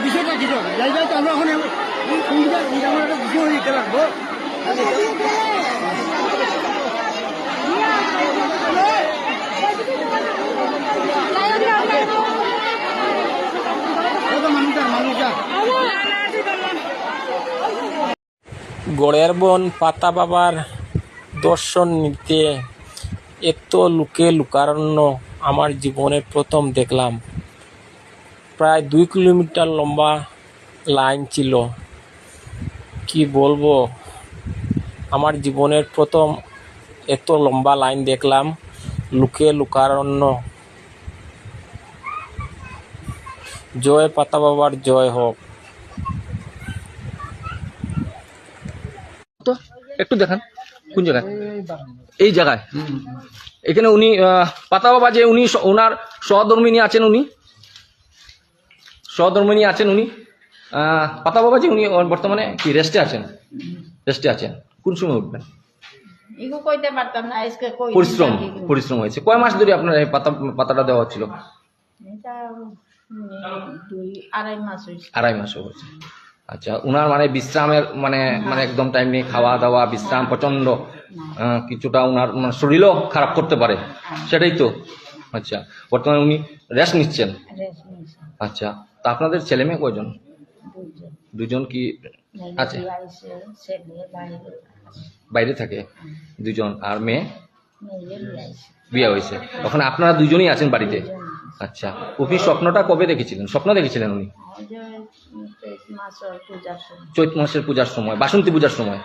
বিষয়টা কি জায়গায় তো আমরা এখন আমার একটা বিষয় দিতে লাগবো গড়ের বন পাতা বাবার দর্শন নিতে এত লোকে লোকারণ্য আমার জীবনে প্রথম দেখলাম। প্রায় 2 কিলোমিটার লম্বা লাইন ছিল। কি বলবো, আমার জীবনের প্রথম এত লম্বা লাইন দেখলাম, লোকে লোকারণ্য। জয় পাতা বাবার জয় হোক। তো একটু দেখান কোন জায়গায়? এই জায়গায় এখানে উনি পাতা বাবা যে উনি ওনার সহধর্মিনী আছেন, উনি সহধর্মিনী আছেন উনি পাতা বাবা যে উনি বর্তমানে কি রেস্টে আছেন? রেস্টে আছেন। কোন সময় উঠবেন? পরিশ্রম হয়েছে। কয় মাস ধরে আপনার এই পাতাটা দেওয়া হচ্ছিল? 2.5 মাস হয়েছে। আচ্ছা, উনার মানে বিশ্রামের মানে একদম টাইম নেই, খাওয়া দাওয়া বিশ্রাম প্রচন্ড, কিছুটা উনার মানে শরীরও খারাপ করতে পারে, সেটাই তো। আচ্ছা, বর্তমানে উনি রেস্ট নিচ্ছেন। আচ্ছা, তা আপনাদের ছেলে মেয়ে কয়জন? 2জন। কি আছে? বাইরে থাকে 2জন। আর মেয়ে বিয়ে হয়েছে। তখন আপনারা 2জনই আছেন বাড়িতে। আচ্ছা, উনি স্বপ্নটা কবে দেখেছিলেন? স্বপ্ন দেখেছিলেন উনি চৈত মাসের পূজার সময়, বাসন্তী পূজার সময়।